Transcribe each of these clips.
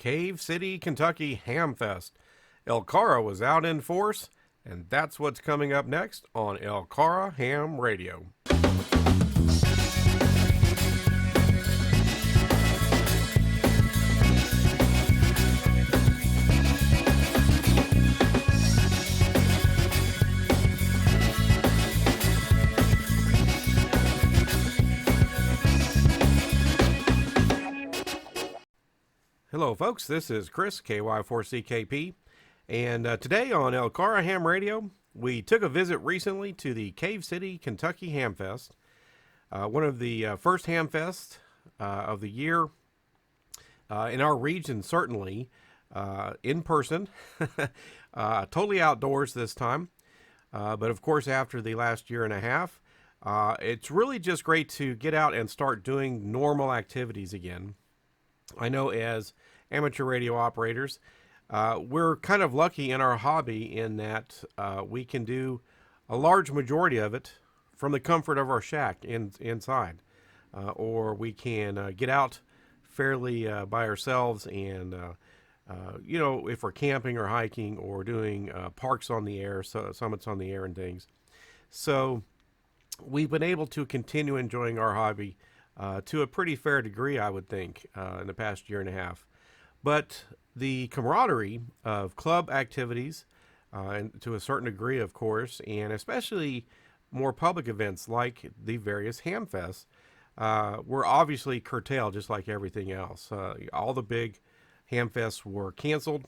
Cave City, Kentucky HAMfest. LCARA was out in force, and that's what's coming up next on LCARA Ham Radio. Hello, folks. This is Chris, KY4CKP, and today on LCARA Ham Radio, we took a visit recently to the Cave City, Kentucky HAMfest, one of the first HAMfests of the year in our region, certainly, in person, totally outdoors this time, but of course after the last year and a half, it's really just great to get out and start doing normal activities again. I know as amateur radio operators, we're kind of lucky in our hobby in that we can do a large majority of it from the comfort of our shack inside. Or we can get out fairly by ourselves and, if we're camping or hiking or doing parks on the air, summits on the air and things. So we've been able to continue enjoying our hobby to a pretty fair degree, I would think, in the past year and a half. But the camaraderie of club activities, and to a certain degree, of course, and especially more public events like the various HAMfests, were obviously curtailed just like everything else. All the big HAMfests were canceled.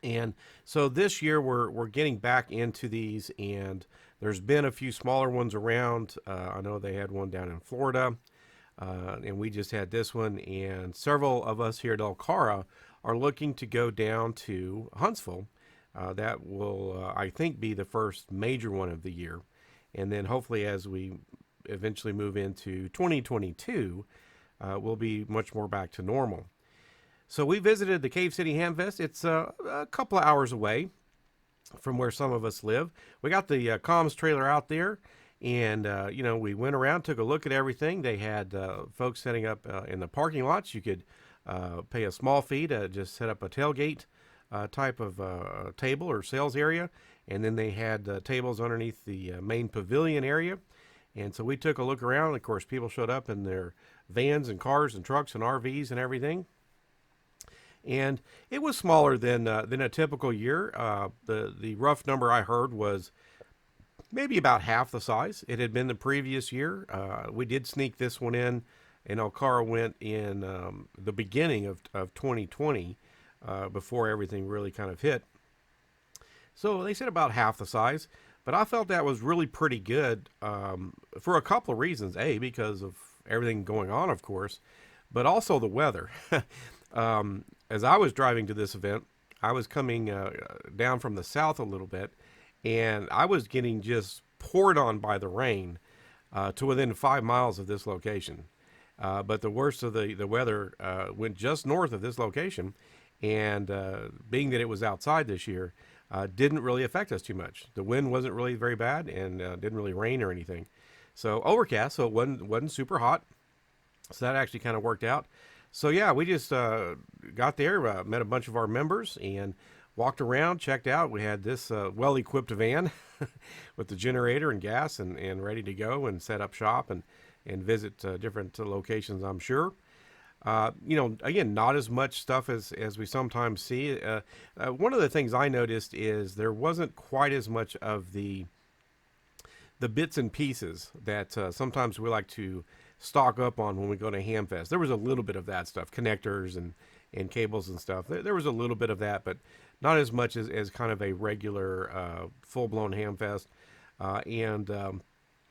And so this year we're getting back into these, and there's been a few smaller ones around. I know they had one down in Florida. And we just had this one, and several of us here at LCARA are looking to go down to Huntsville. That will, I think, be the first major one of the year. And then hopefully as we eventually move into 2022, we'll be much more back to normal. So we visited the Cave City HAMfest. It's a couple of hours away from where some of us live. We got the comms trailer out there. And, we went around, took a look at everything. They had folks setting up in the parking lots. You could pay a small fee to just set up a tailgate type of table or sales area. And then they had tables underneath the main pavilion area. And so we took a look around. Of course, people showed up in their vans and cars and trucks and RVs and everything. And it was smaller than a typical year. The rough number I heard was maybe about half the size it had been the previous year. We did sneak this one in, and LCARA went in the beginning of 2020 before everything really kind of hit. So they said about half the size, but I felt that was really pretty good for a couple of reasons. A, because of everything going on, of course, but also the weather. As I was driving to this event, I was coming down from the south a little bit, and I was getting just poured on by the rain to within 5 miles of this location. But the worst of the weather went just north of this location. And being that it was outside this year, didn't really affect us too much. The wind wasn't really very bad, and didn't really rain or anything. So overcast, so it wasn't super hot. So that actually kind of worked out. So yeah, we just got there, met a bunch of our members, and walked around, checked out. We had this well-equipped van with the generator and gas and ready to go and set up shop and visit different locations, I'm sure. Again, not as much stuff as we sometimes see. One of the things I noticed is there wasn't quite as much of the bits and pieces that sometimes we like to stock up on when we go to HAMfest. There was a little bit of that stuff, connectors and cables and stuff. There was a little bit of that, but not as much as kind of a regular full-blown HAMfest. And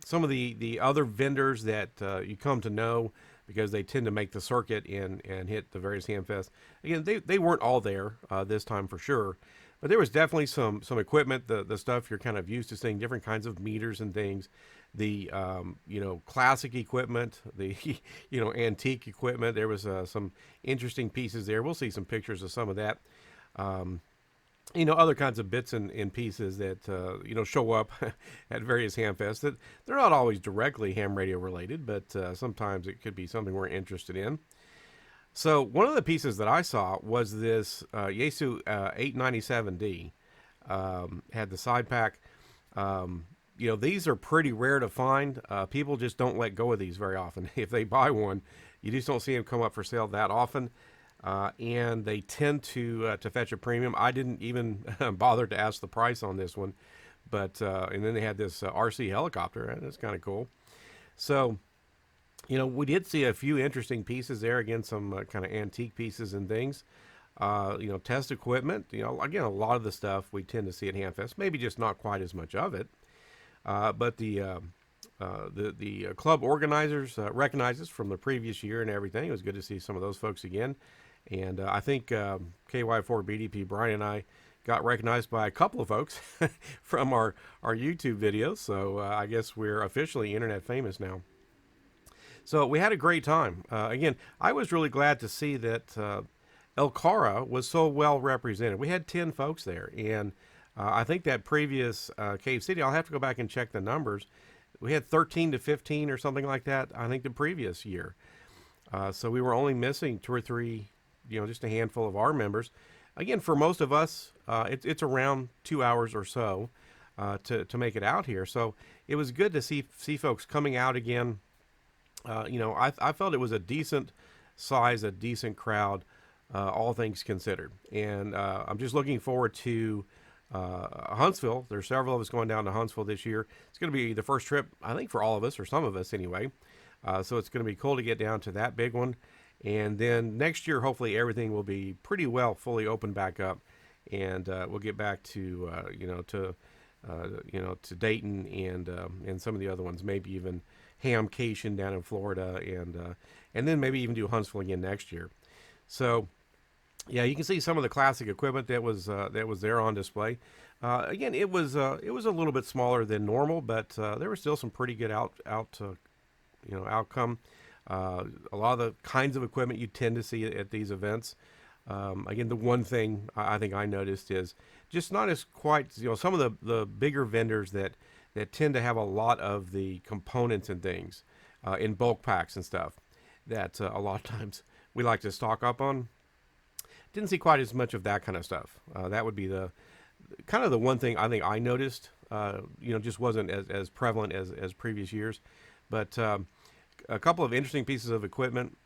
some of the other vendors that you come to know because they tend to make the circuit and hit the various HAMfests. Again, they weren't all there this time for sure, but there was definitely some equipment, the stuff you're kind of used to seeing, different kinds of meters and things. The classic equipment, the antique equipment. There was some interesting pieces there. We'll see some pictures of some of that. Other kinds of bits and pieces that show up at various HAMfests. That they're not always directly ham radio related, but sometimes it could be something we're interested in. So one of the pieces that I saw was this Yaesu 897D. Had the side pack. These are pretty rare to find. People just don't let go of these very often. If they buy one, you just don't see them come up for sale that often. And they tend to fetch a premium. I didn't even bother to ask the price on this one. But and then they had this RC helicopter, and it's kind of cool. So, we did see a few interesting pieces there. Again, some kind of antique pieces and things. Test equipment. Again, a lot of the stuff we tend to see at HAMfest. Maybe just not quite as much of it. But the club organizers recognized us from the previous year and everything. It was good to see some of those folks again. And I think KY4BDP Brian and I got recognized by a couple of folks from our YouTube videos. So I guess we're officially internet famous now. So we had a great time. Again, I was really glad to see that LCARA was so well represented. We had 10 folks there. And I think that previous Cave City, I'll have to go back and check the numbers. We had 13 to 15 or something like that, I think, the previous year. So we were only missing 2 or 3, just a handful of our members. Again, for most of us, it's around 2 hours or so to make it out here. So it was good to see folks coming out again. I felt it was a decent size, a decent crowd, all things considered. And I'm just looking forward to Huntsville. There's several of us going down to Huntsville this year. It's going to be the first trip, I think, for all of us, or some of us anyway. So it's going to be cool to get down to that big one. And then next year, hopefully, everything will be pretty well fully open back up, and we'll get back to to Dayton and some of the other ones. Maybe even Hamcation down in Florida, and then maybe even do Huntsville again next year. So, yeah, you can see some of the classic equipment that was there on display. Again, it was a little bit smaller than normal, but there was still some pretty good outcome. A lot of the kinds of equipment you tend to see at these events. Again, the one thing I think I noticed is just not as quite, some of the bigger vendors that tend to have a lot of the components and things in bulk packs and stuff that a lot of times we like to stock up on. Didn't see quite as much of that kind of stuff. That would be the one thing I think I noticed, just wasn't as prevalent as previous years. But a couple of interesting pieces of equipment.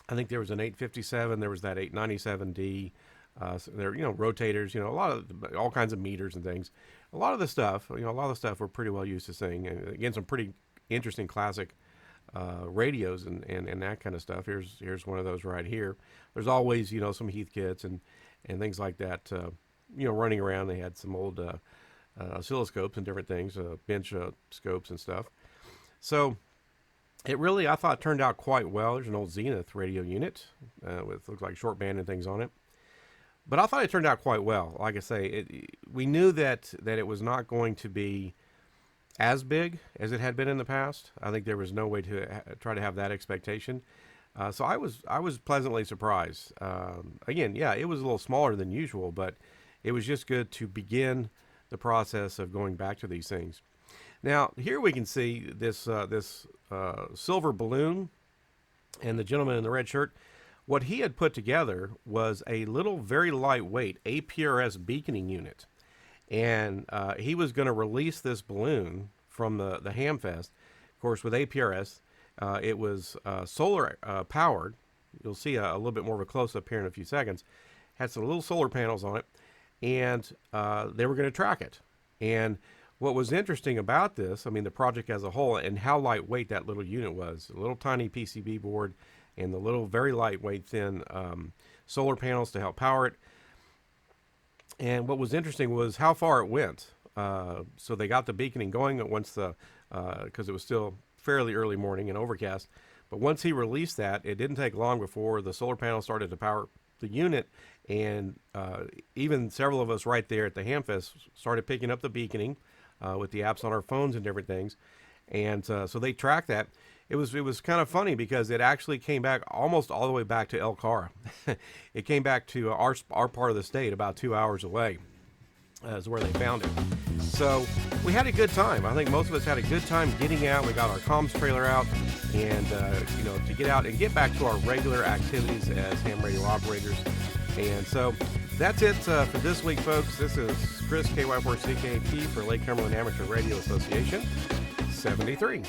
I think there was an 857. There was that 897D. So there, rotators. A lot of all kinds of meters and things. A lot of the stuff, we're pretty well used to seeing. And again, some pretty interesting classic radios and that kind of stuff. Here's one of those right here. There's always some Heath kits and things like that. Running around. They had some old oscilloscopes and different things, bench scopes and stuff. So it really, I thought, turned out quite well. There's an old Zenith radio unit with looks like short band and things on it. But I thought it turned out quite well. Like I say, we knew that it was not going to be as big as it had been in the past. I think there was no way to try to have that expectation. So I was pleasantly surprised. Again, yeah, it was a little smaller than usual, but it was just good to begin the process of going back to these things. Now, here we can see this silver balloon and the gentleman in the red shirt. What he had put together was a little, very lightweight APRS beaconing unit. And he was going to release this balloon from the HAMfest. Of course, with APRS, it was solar powered. You'll see a little bit more of a close-up here in a few seconds. Had some little solar panels on it, and they were going to track it. And what was interesting about this, the project as a whole, and how lightweight that little unit was, a little tiny PCB board and the little very lightweight thin solar panels to help power it. And what was interesting was how far it went. So they got the beaconing going once because it was still fairly early morning and overcast. But once he released that, it didn't take long before the solar panel started to power the unit. And even several of us right there at the HAMfest started picking up the beaconing with the apps on our phones and different things. And so they tracked that. It was kind of funny because it actually came back almost all the way back to LCARA. It came back to our part of the state about 2 hours away is where they found it. So we had a good time. I think most of us had a good time getting out. We got our comms trailer out and, to get out and get back to our regular activities as ham radio operators. And so that's it for this week, folks. This is Chris, KY4CKP for Lake Cumberland Amateur Radio Association, 73.